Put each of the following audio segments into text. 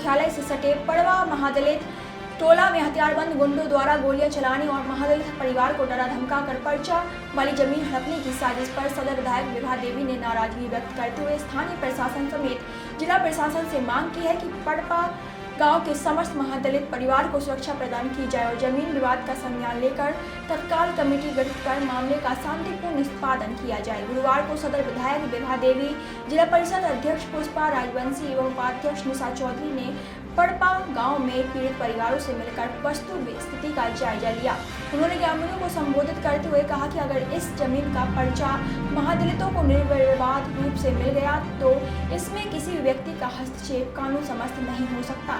मुख्यालय से सटे पड़वा महादलित टोला में हथियारबंद गुंडों द्वारा गोलियां चलाने और महादलित परिवार को डरा धमका कर पर्चा वाली जमीन हड़पने की साजिश पर सदर विधायक विभा देवी ने नाराजगी व्यक्त करते हुए स्थानीय प्रशासन समेत जिला प्रशासन से मांग की है कि पड़वा गांव के समस्त महादलित परिवार को सुरक्षा प्रदान की जाए और जमीन विवाद का संज्ञान लेकर तत्काल कमेटी गठित कर मामले का शांतिपूर्ण निष्पादन किया जाए। गुरुवार को सदर विधायक विभा देवी, जिला परिषद अध्यक्ष पुष्पा राजवंशी एवं उपाध्यक्ष निशा चौधरी ने पड़पा गांव में पीड़ित परिवारों से मिलकर वस्तु स्थिति का जायजा लिया। उन्होंने ग्रामीणों को संबोधित करते हुए कहा कि अगर इस जमीन का पर्चा महादलितों को निर्विवाद रूप से मिल गया तो इसमें किसी भी व्यक्ति का हस्तक्षेप कानून समस्त नहीं हो सकता।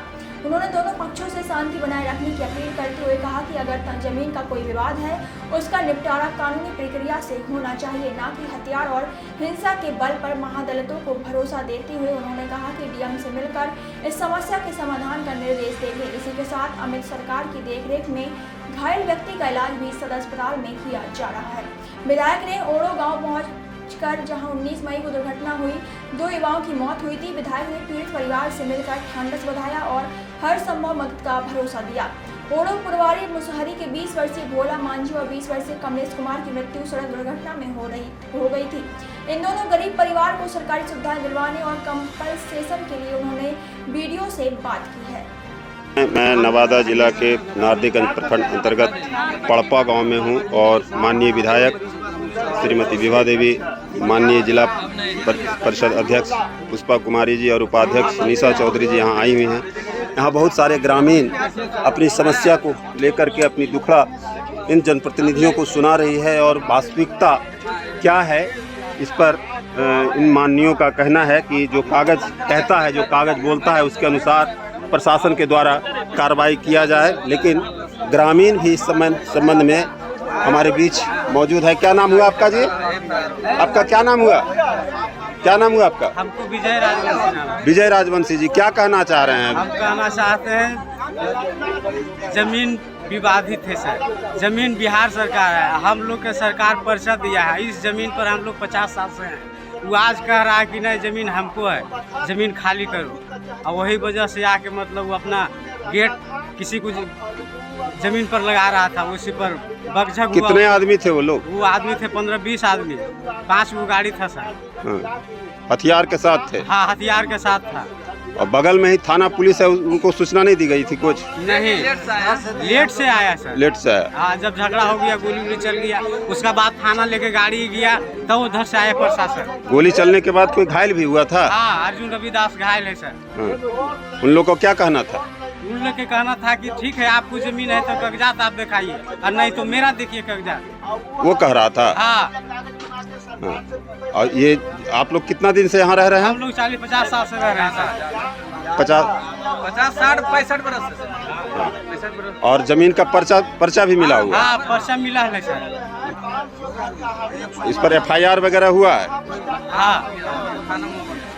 उन्होंने दोनों पक्षों से शांति बनाए रखने की अपील करते हुए कहा कि अगर जमीन का कोई विवाद है उसका निपटारा कानूनी प्रक्रिया से होना चाहिए, न कि हथियार और हिंसा के बल पर महादलितों को भरोसा देते हुए उन्होंने कहा कि डीएम से मिलकर इस समस्या के समाधान का निर्देश देंगे। इसी के साथ अमित सरकार की देखरेख में घायल व्यक्ति का इलाज भी सदर अस्पताल में किया जा रहा है। विधायक ने ओड़ो गाँव पहुंचकर जहां 19 मई को दुर्घटना हुई, 2 युवाओं की मौत हुई थी। विधायक ने पीड़ित परिवार से मिलकर ढांढस बंधाया और हर संभव मदद का भरोसा दिया। ओड़ो पुरवारी मुसहरी के 20 वर्षीय भोला मांझी और 20 वर्षीय कमलेश कुमार की मृत्यु सड़क दुर्घटना में हो गई थी। इन दोनों गरीब परिवार को सरकारी सुविधाएं दिलवाने और कंपनसेशन के लिए उन्होंने वीडियो से बात की है। मैं नवादा जिला के नारदीगंज प्रखंड अंतर्गत पड़पा गांव में हूं और माननीय विधायक श्रीमती विभा देवी, माननीय जिला परिषद अध्यक्ष पुष्पा कुमारी जी और उपाध्यक्ष निशा चौधरी जी यहाँ आई हुई हैं। यहाँ बहुत सारे ग्रामीण अपनी समस्या को लेकर के अपनी दुखड़ा इन जनप्रतिनिधियों को सुना रही है और वास्तविकता क्या है इस पर इन माननीयों का कहना है कि जो कागज़ कहता है, जो कागज़ बोलता है उसके अनुसार प्रशासन के द्वारा कार्रवाई किया जाए। लेकिन ग्रामीण भी इस संबंध में हमारे बीच मौजूद है। क्या नाम हुआ आपका जी? आपका क्या नाम हुआ? क्या नाम हुआ आपका? हमको विजय राजवंशी। विजय राजवंशी जी, क्या कहना चाह रहे हैं? हम कहना चाहते हैं जमीन विवादित है सर, जमीन बिहार सरकार है, हम लोग के सरकार पर्चा दिया है, इस जमीन पर हम लोग 50 साल से हैं। वो आज कह रहा है कि नहीं जमीन हमको है, जमीन खाली करो, और वही वजह से आके मतलब वो अपना गेट किसी को जमीन पर लगा रहा था, उसी पर बगझक। कितने आदमी थे वो लोग? वो आदमी थे 15-20 आदमी, 5 गो गाड़ी था सर। हाँ। हथियार के साथ थे? हाँ, हथियार के साथ था। और बगल में ही थाना पुलिस है, उनको सूचना नहीं दी गई थी कुछ? नहीं, लेट से आया सर। लेट से आया? हाँ, जब झगड़ा हो गया, गोली चल गया, उसका बाद थाना लेके गाड़ी गया, तब तो उधर से आया प्रशासन। गोली चलने के बाद कोई घायल भी हुआ था? हाँ, अर्जुन रविदास घायल है सर। हाँ। उन लोग को क्या कहना था? उन लोग के कहना था कि ठीक है, आपको जमीन है तो कागजात आप दिखाइए, और नहीं तो मेरा देखिए कागजात। वो कह रहा था? हाँ। और ये आप लोग कितना दिन से यहाँ रह रहे हैं? हम लोग 40-50 साल से रह रहे हैं सर। 50-60-65 बरस से। और जमीन का पर्चा भी मिला हुआ? हाँ, पर्चा मिला है सर। इस पर FIR वगैरह हुआ है? हाँ,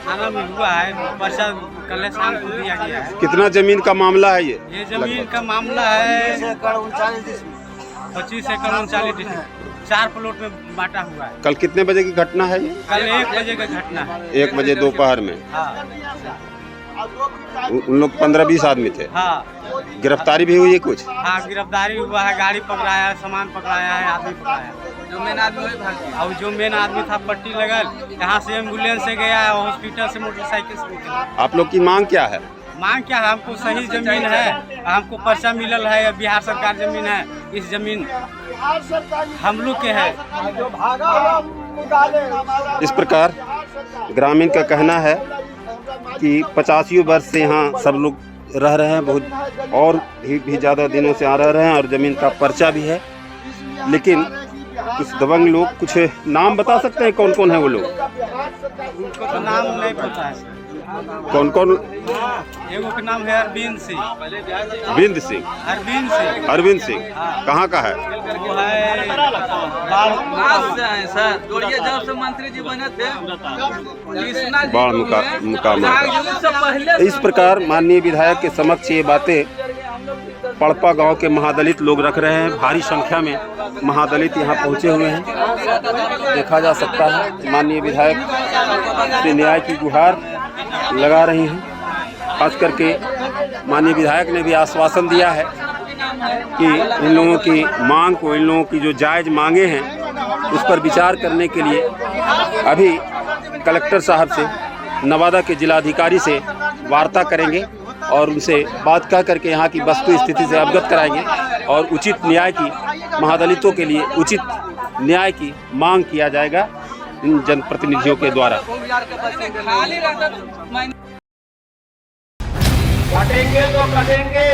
थाना में हुआ है, पर्चा कल शाम को दिया गया है। कितना जमीन का मामला है ये? ये जमीन का मामला है 25 एकड़ 39 4 प्लॉट में बांटा हुआ है। कल कितने बजे की घटना है ये? कल 1 बजे का घटना है। 1 बजे दोपहर में? हाँ। उन लोग 15-20 आदमी थे? हाँ। गिरफ्तारी भी हुई है कुछ? हाँ, गिरफ्तारी हुआ है, गाड़ी पकड़ाया है, सामान पकड़ाया है, आदमी पकड़ाया। जो मेन आदमी और जो मेन आदमी था पट्टी लगल, यहाँ से एम्बुलेंस से गया, हॉस्पिटल से मोटरसाइकिल से निकला। आप लोग की मांग क्या है? मांग क्या है? हमको सही जमीन है, हमको पर्चा मिलल है, बिहार सरकार जमीन है, इस जमीन हम लोग के है। इस प्रकार ग्रामीण का कहना है कि 85 वर्ष से यहाँ सब लोग रह रहे हैं, बहुत और भी ज़्यादा दिनों से आ रहे हैं और ज़मीन का पर्चा भी है। लेकिन कुछ दबंग लोग, कुछ नाम बता सकते हैं कौन कौन है वो लोग? उनको तो नाम नहीं पता है। कौन कौन? एगो का नाम है अरविंद सिंह। बिंद सिंह? अरविंद सिंह कहाँ का है? वो है जब से मंत्री जी बने थे बाढ़ मुकाम। इस प्रकार माननीय विधायक के समक्ष ये बातें पड़पा गांव के महादलित लोग रख रहे हैं। भारी संख्या में महादलित यहाँ पहुँचे हुए हैं, देखा जा सकता है। माननीय विधायक से न्याय की गुहार लगा रही हैं, खास करके माननीय विधायक ने भी आश्वासन दिया है कि इन लोगों की मांग को, इन लोगों की जो जायज़ मांगे हैं उस पर विचार करने के लिए अभी कलेक्टर साहब से, नवादा के जिलाधिकारी से वार्ता करेंगे और उनसे बात कह करके यहाँ की वस्तु स्थिति से अवगत कराएंगे और उचित न्याय की, महादलितों के लिए उचित न्याय की मांग किया जाएगा इन जनप्रतिनिधियों के द्वारा। कटेंगे तो कटेंगे।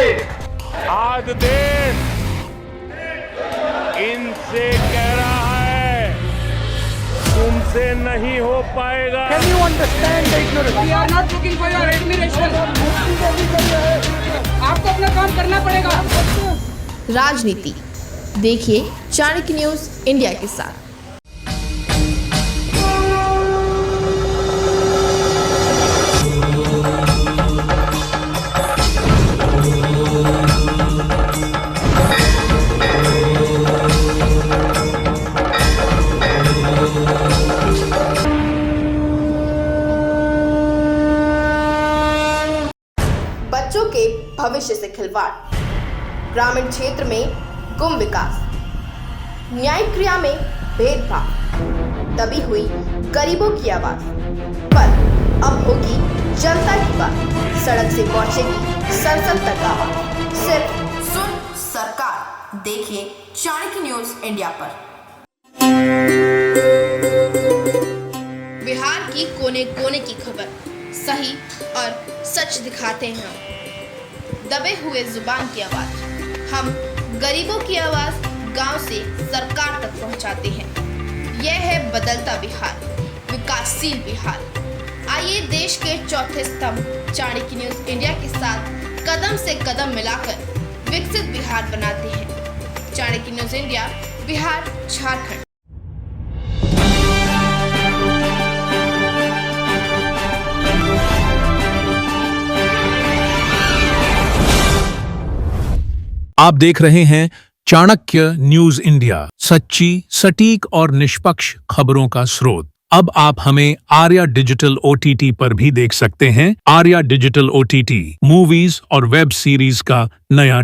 आज देश इनसे कह रहा है तुमसे नहीं हो पाएगा। Can you understand the ignorance? We are not looking for your admiration. आपको अपना काम करना पड़ेगा। राजनीति देखिए चाणक्य न्यूज इंडिया के साथ। बच्चों के भविष्य से खिलवाड़, ग्रामीण क्षेत्र में गुम विकास, न्यायिक क्रिया में भेदभाव, दबी हुई गरीबों की आवाज, पर अब होगी जनता की बात, सड़क से पहुंचेगी संसद तक आवाज। सिर्फ सुन सरकार, देखिए चाणक्य न्यूज इंडिया पर। बिहार की कोने कोने की खबर सही और सच दिखाते हैं हम। दबे हुए जुबान की आवाज, हम गरीबों की आवाज गांव से सरकार तक पहुंचाते हैं। यह है बदलता बिहार, विकासशील बिहार। आइए देश के चौथे स्तंभ चाणक्य न्यूज इंडिया के साथ कदम से कदम मिलाकर विकसित बिहार बनाते हैं। Chanakya news India, Bihar, Jharkhand. आप देख रहे हैं चाणक्य न्यूज इंडिया, सच्ची, सटीक और निष्पक्ष खबरों का स्रोत। अब आप हमें आर्या डिजिटल OTT पर भी देख सकते हैं। आर्या डिजिटल OTT मूवीज और वेब सीरीज का नया